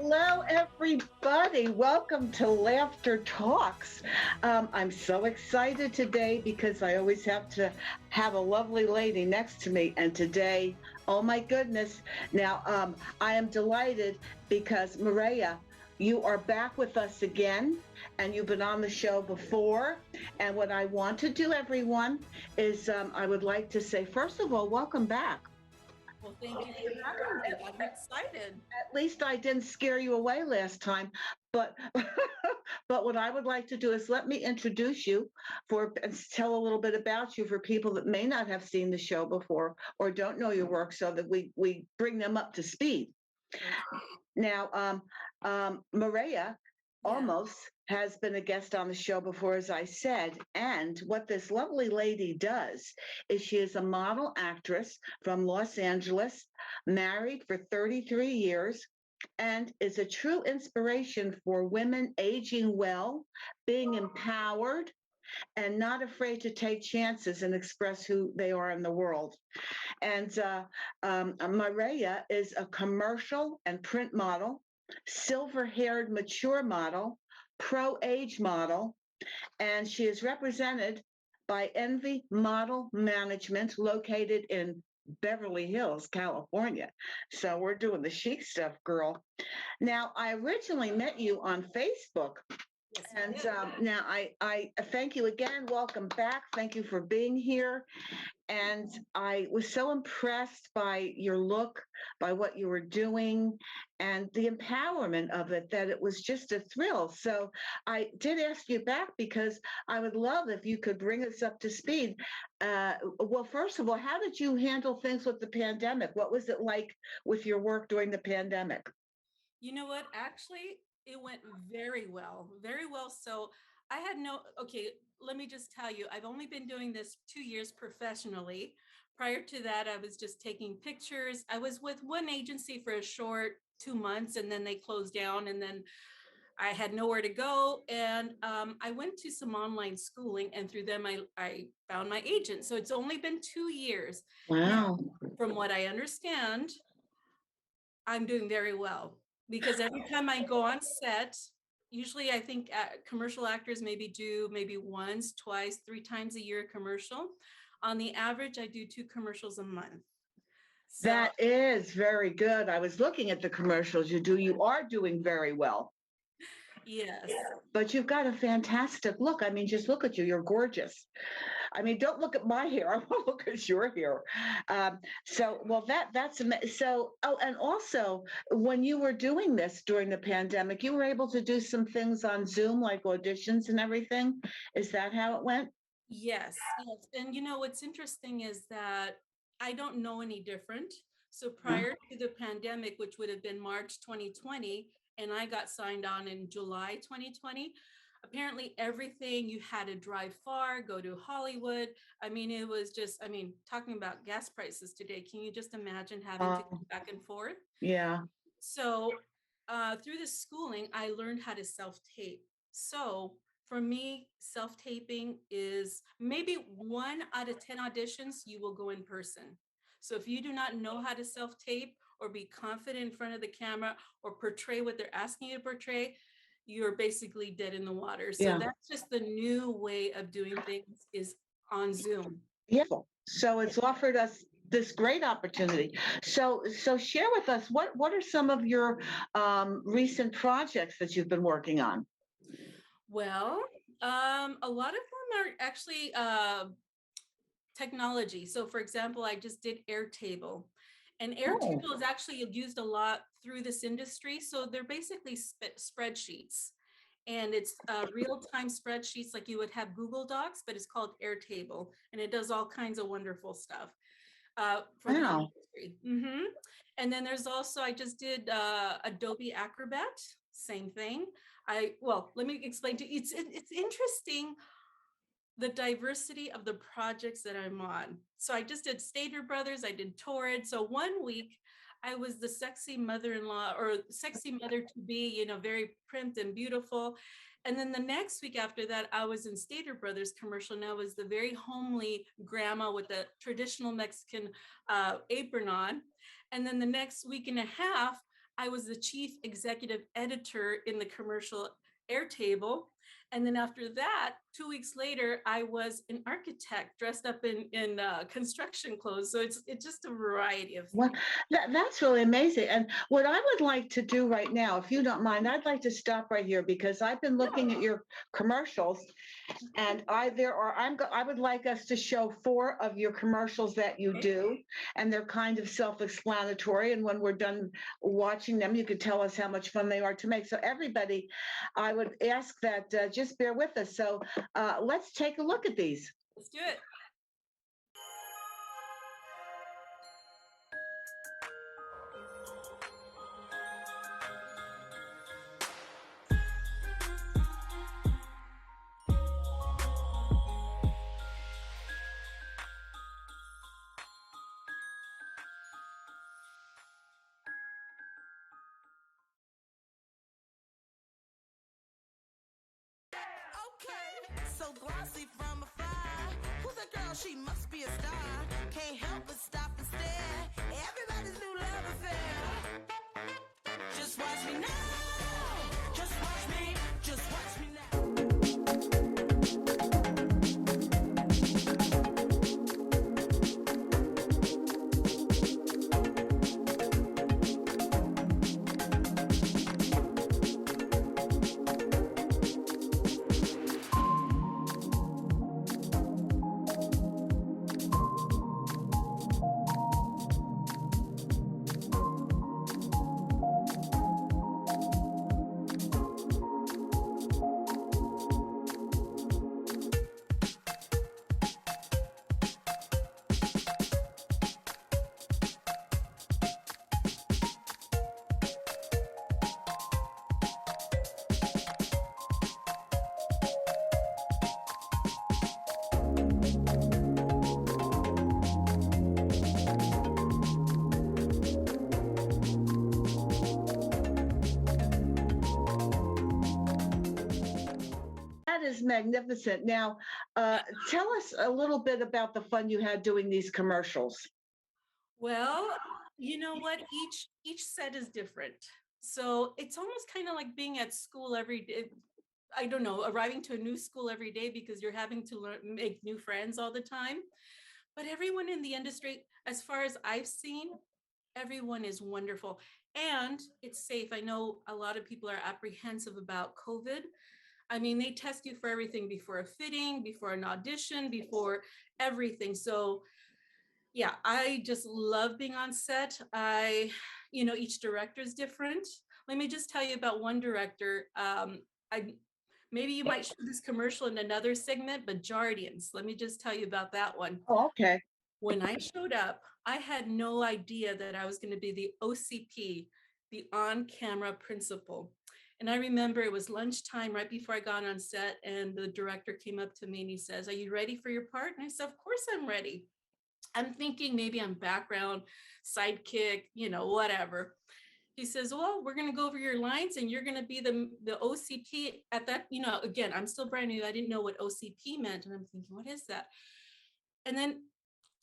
Hello, everybody. Welcome to Laughter Talks. I'm so excited today because I always have to have a lovely lady next to me. And today, oh my goodness. Now, I am delighted because Mireya, you are back with us again, and you've been on the show before. And what I want to do, everyone, is I would like to say, first of all, welcome back. Well, thank you for having me. I'm excited. At least I didn't scare you away last time. But but what I would like to do is let me introduce you for and tell a little bit about you for people that may not have seen the show before or don't know your work, so that we bring them up to speed. Okay. Now, Mireya Yeah. Olmos has been a guest on the show before, as I said. And what this lovely lady does is she is a model actress from Los Angeles, married for 33 years, and is a true inspiration for women aging well, being empowered, and not afraid to take chances and express who they are in the world. And Mireya is a commercial and print model, silver haired mature model, pro age model, and she is represented by Envy Model Management located in Beverly Hills, California. So we're doing the chic stuff, girl. Now, I originally met you on Facebook, Yes, you and did. now I thank you again. Welcome back. Thank you for being here. And I was so impressed by your look, by what you were doing, and the empowerment of it, that it was just a thrill. So I did ask you back because I would love if you could bring us up to speed. Well, first of all, how did you handle things with the pandemic? What was it like with your work during the pandemic? You know what? Actually, it went very well. Very well. So I had okay, let me just tell you, I've only been doing this 2 years professionally. Prior to that, I was just taking pictures. I was with one agency for a short 2 months and then they closed down. And then I had nowhere to go. And I went to some online schooling, and through them, I found my agent. So it's only been 2 years. Now, Wow. from what I understand, I'm doing very well because every time I go on set, usually I think commercial actors maybe do maybe once, twice, 3 times a year commercial. On the average, I do 2 commercials a month. So That is very good. I was looking at the commercials you do. You are doing very well. yes. But you've got a fantastic look. I mean, just look at you. You're gorgeous. I mean, don't look at my hair. I want to look at your hair. Well, so. Oh, and also, when you were doing this during the pandemic, you were able to do some things on Zoom, like auditions and everything. Is that how it went? Yes, yes. And you know what's interesting is that I don't know any different. So prior to the pandemic, which would have been March 2020, and I got signed on in July 2020, apparently everything you had to drive far, go to Hollywood. I mean, it was just, I mean, talking about gas prices today, can you just imagine having to go Oh, back and forth? yeah. So through the schooling, I learned how to self tape. So for me, self taping is maybe 1 out of 10 auditions, you will go in person. So if you do not know how to self tape or be confident in front of the camera or portray what they're asking you to portray, you're basically dead in the water. So Yeah. that's just the new way of doing things is on Zoom. Yeah. So it's offered us this great opportunity. So share with us what are some of your recent projects that you've been working on? Well, a lot of them are actually technology. So, for example, I just did Airtable, and Oh, Airtable is actually used a lot through this industry. So, they're basically spreadsheets, and it's real-time spreadsheets like you would have Google Docs, but it's called Airtable, and it does all kinds of wonderful stuff for the wow. industry. And then there's also I just did Adobe Acrobat, same thing. Let me explain to you. It's interesting the diversity of the projects that I'm on. So I just did Stater Brothers, I did Torrid. So 1 week I was the sexy mother-in-law or sexy mother to be, very prim and beautiful. And then the next week after that, I was in Stater Brothers commercial. And I was the very homely grandma with the traditional Mexican apron on. And then the next week and a half, I was the chief executive editor in the commercial Airtable. And then after that, 2 weeks later, I was an architect dressed up in construction clothes. So it's just a variety of Well, things. that's really amazing. And what I would like to do right now, if you don't mind, I'd like to stop right here because I've been looking at your commercials, and I would like us to show 4 of your commercials that you Okay. do, and they're kind of self-explanatory. And when we're done watching them, you could tell us how much fun they are to make. So everybody, I would ask that just bear with us. So let's take a look at these. Let's do it. Okay, so glossy from afar. Who's a girl? She must be a star. Can't help but stop and stare. Everybody's new love affair. Just watch me now. Just watch me. Just watch me now. That is magnificent. Now, tell us a little bit about the fun you had doing these commercials. Well, you know what? Each set is different. So it's almost kind of like being at school every day. I don't know, arriving to a new school every day because you're having to learn, make new friends all the time. But everyone in the industry, as far as I've seen, everyone is wonderful and it's safe. I know a lot of people are apprehensive about COVID. I mean, they test you for everything before a fitting, before an audition, before everything. So yeah, I just love being on set. Each director is different. Let me just tell you about one director. I maybe you might show this commercial in another segment, but Jardians. Let me just tell you about that one. Oh, okay. When I showed up, I had no idea that I was going to be the OCP, the on-camera principal. And I remember it was lunchtime right before I got on set, and the director came up to me and he says, "Are you ready for your part?" And I said, "Of course I'm ready." I'm thinking maybe I'm background, sidekick, whatever. He says, "Well, we're going to go over your lines and you're going to be the OCP at that." Again, I'm still brand new. I didn't know what OCP meant. And I'm thinking, what is that? And then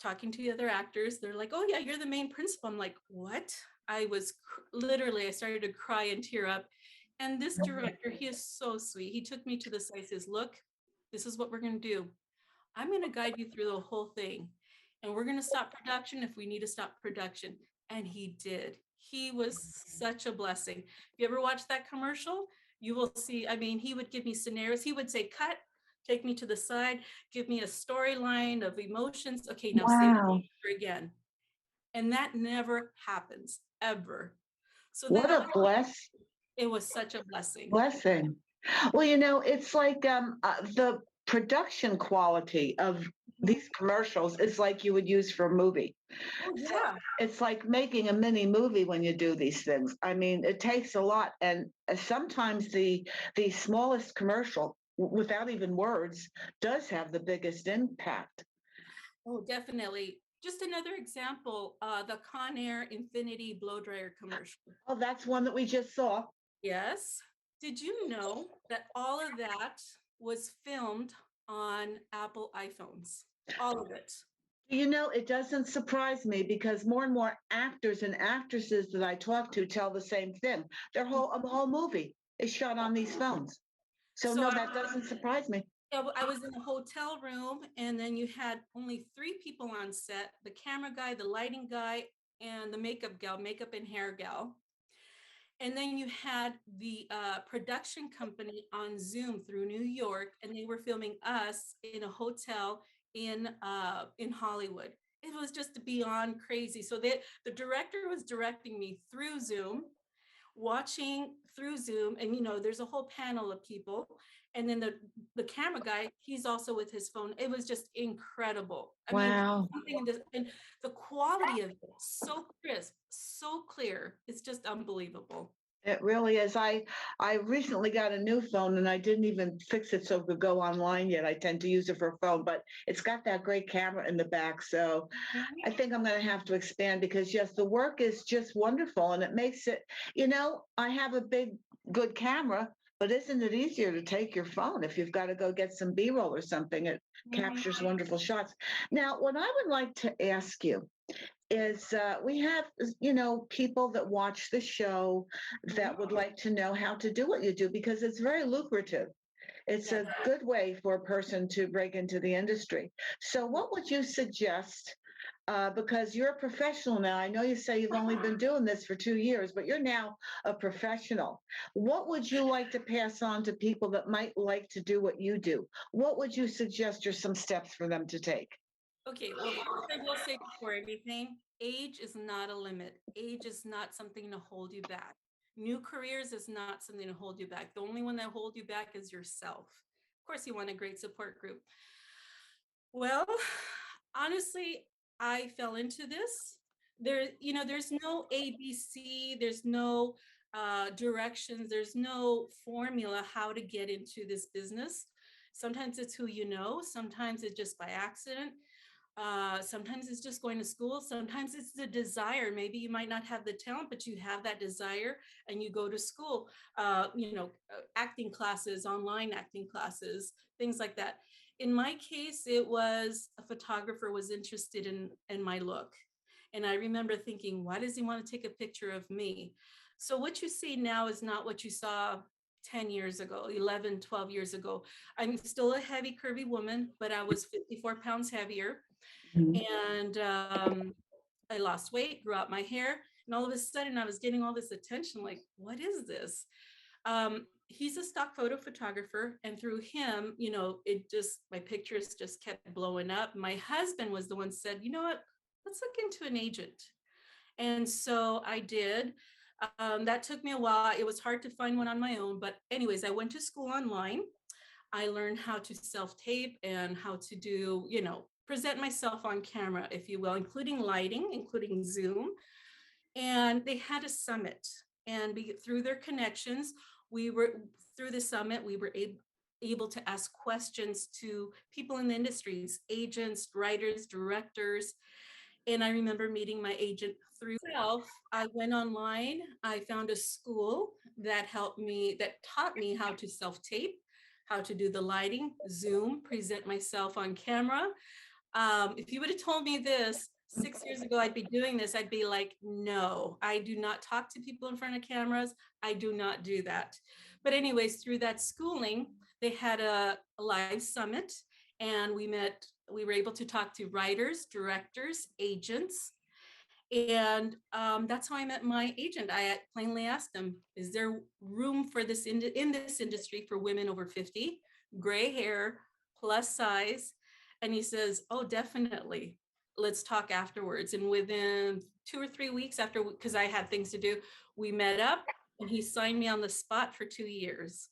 talking to the other actors, they're like, "Oh yeah, you're the main principal." I'm like, what? I started to cry and tear up. And this director, he is so sweet. He took me to the side, says, "Look, this is what we're going to do. I'm going to guide you through the whole thing. And we're going to stop production if we need to stop production." And he did. He was such a blessing. If you ever watch that commercial, you will see, I mean, he would give me scenarios. He would say, "Cut, take me to the side, give me a storyline of emotions. Okay, now say Wow. it again." And that never happens ever. So What a it was such a blessing. blessing. Well, it's like the production quality of Mhm. these commercials is like you would use for a movie. Oh, So yeah. it's like making a mini movie when you do these things. I mean, it takes a lot, and sometimes the smallest commercial, without even words, does have the biggest impact. Oh, definitely. Just another example, the Conair Infinity blow dryer commercial. Oh, that's one that we just saw. Yes. Did you know that all of that was filmed on Apple iPhones? All of it. You know, it doesn't surprise me because more and more actors and actresses that I talk to tell the same thing. Their whole movie is shot on these phones. So So no, that doesn't surprise me. I was in a hotel room, and then you had only 3 people on set: the camera guy, the lighting guy, and the makeup gal, makeup and hair gal. And then you had the production company on Zoom through New York, and they were filming us in a hotel in Hollywood. It was just beyond crazy. So the director was directing me through Zoom, watching through Zoom, and there's a whole panel of people, and then the camera guy, he's also with his phone. It was just incredible. I mean, Wow. something in this, and the quality of it, so crisp, so clear. It's just unbelievable. It really is. I recently got a new phone and I didn't even fix it so it could go online yet. I tend to use it for a phone, but it's got that great camera in the back. So I think I'm going to have to expand because yes, the work is just wonderful and it makes it, I have a big, good camera, but isn't it easier to take your phone if you've got to go get some B-roll or something? It captures wonderful shots. Now, what I would like to ask you is we have, people that watch the show that would like to know how to do what you do because it's very lucrative. It's Yes. a good way for a person to break into the industry. So, what would you suggest? Because you're a professional now. I know you say you've only been doing this for 2 years, but you're now a professional. What would you like to pass on to people that might like to do what you do? What would you suggest are some steps for them to take? Okay, well, first I will say before everything, age is not a limit. Age is not something to hold you back. New careers is not something to hold you back. The only one that holds you back is yourself. Of course, you want a great support group. Well, honestly, I fell into this. There's no ABC, there's no directions, there's no formula how to get into this business. Sometimes it's who you know, sometimes it's just by accident. Sometimes it's just going to school. Sometimes it's the desire. Maybe you might not have the talent, but you have that desire and you go to school, acting classes, online acting classes, things like that. In my case, it was a photographer was interested in my look. And I remember thinking, why does he want to take a picture of me? So what you see now is not what you saw 10 years ago, 11, 12 years ago. I'm still a heavy, curvy woman, but I was 54 pounds heavier. Mhm. And I lost weight, grew out my hair, and all of a sudden I was getting all this attention. Like, what is this? He's a stock photo photographer, and through him, my pictures just kept blowing up. My husband was the one said, you know what? Let's look into an agent. And so I did. That took me a while. It was hard to find one on my own, but anyways, I went to school online. I learned how to self-tape and how to do, present myself on camera, if you will, including lighting, including Zoom. And they had a summit. And through their connections, through the summit, we were able to ask questions to people in the industries, agents, writers, directors. And I remember meeting my agent through self. I went online. I found a school that taught me how to self-tape, how to do the lighting, Zoom, present myself on camera. If you would have told me this 6 years ago, I'd be doing this, I'd be like, no, I do not talk to people in front of cameras. I do not do that. But anyways, through that schooling, they had a live summit, and we were able to talk to writers, directors, agents. And that's how I met my agent. I plainly asked him, is there room for this in this industry for women over 50, gray hair, plus size? And he says, oh, definitely. Let's talk afterwards. And within 2 or 3 weeks after, because I had things to do, we met up and he signed me on the spot for 2 years.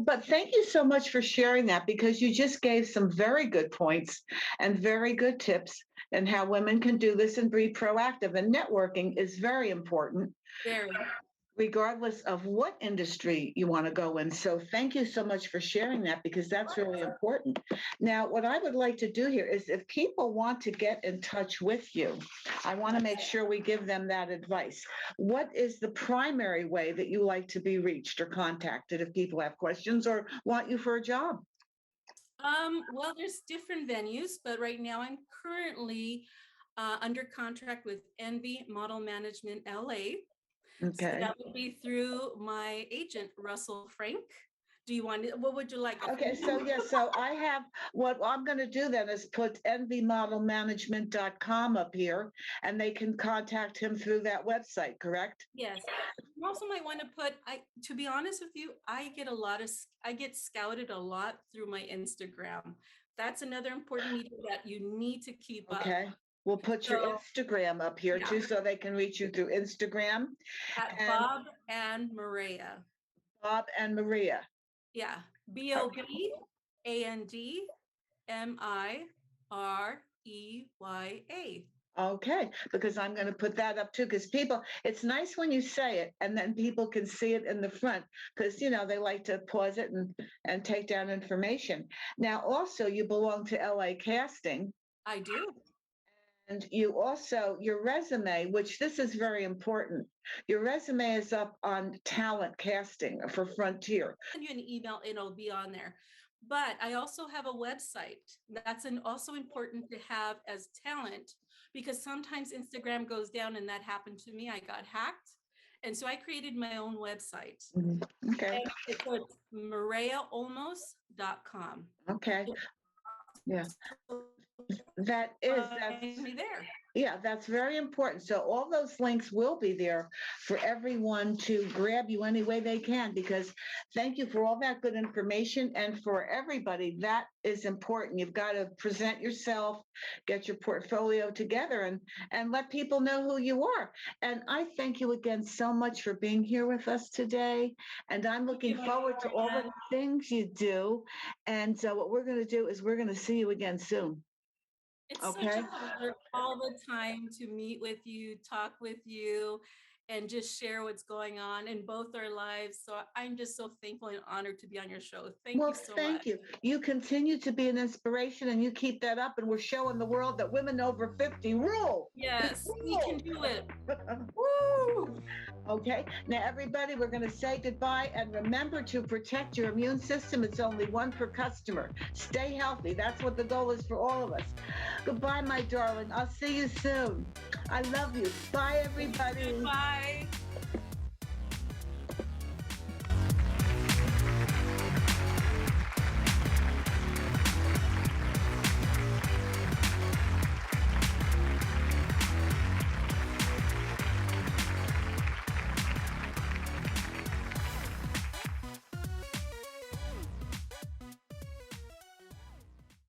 But thank you so much for sharing that because you just gave some very good points and very good tips and how women can do this and be proactive. And networking is very important, Very. regardless of what industry you want to go in. So thank you so much for sharing that because that's really important. Now, what I would like to do here is if people want to get in touch with you, I want to make sure we give them that advice. What is the primary way that you like to be reached or contacted if people have questions or want you for a job? Well, there's different venues, but right now I'm currently under contract with Envy Model Management LA. So Okay. that would be through my agent, Russell Frank. Do you want it? What would you like? Okay, so yes, so I have, what I'm going to do then is put nvmodelmanagement.com up here, and they can contact him through that website, correct? Yes. You also might want to put, to be honest with you, I get scouted a lot through my Instagram. That's another important medium that you need to keep up. Okay, we'll put your So, Instagram up here yeah. too, so they can reach you through Instagram. At And Bob and Mireya. Bob and Mireya. Yeah. BOBANDMIREYA. Okay, because I'm going to put that up too, because people, it's nice when you say it and then people can see it in the front, because they like to pause it and take down information. Now, also, you belong to LA Casting, I do. and you also, your resume, which this is very important, your resume is up on talent casting for Frontier. Send you an email and it'll be on there. But I also have a website. That's also important to have as talent, because sometimes Instagram goes down, and that happened to me. I got hacked. And so I created my own website. Okay. And it's MireyaOlmos.com. Okay. Yeah. That's me there. Yeah, that's very important. So all those links will be there for everyone to grab you any way they can, because thank you for all that good information. And for everybody, that is important. You've got to present yourself, get your portfolio together, and let people know who you are. And I thank you again so much for being here with us today. And I'm looking forward to all the things you do. And so what we're going to do is we're going to see you again soon. It's such a pleasure all the time to meet with you, talk with you, and just share what's going on in both our lives. So I'm just so thankful and honored to be on your show. Thank you so much. Thank you. You continue to be an inspiration, and you keep that up, and we're showing the world that women over 50 rule. Yes, we can do it. Woo! Okay, now everybody, we're going to say goodbye, and remember to protect your immune system. It's only one per customer. Stay healthy. That's what the goal is for all of us. Goodbye, my darling. I'll see you soon. I love you. Bye, everybody. Bye.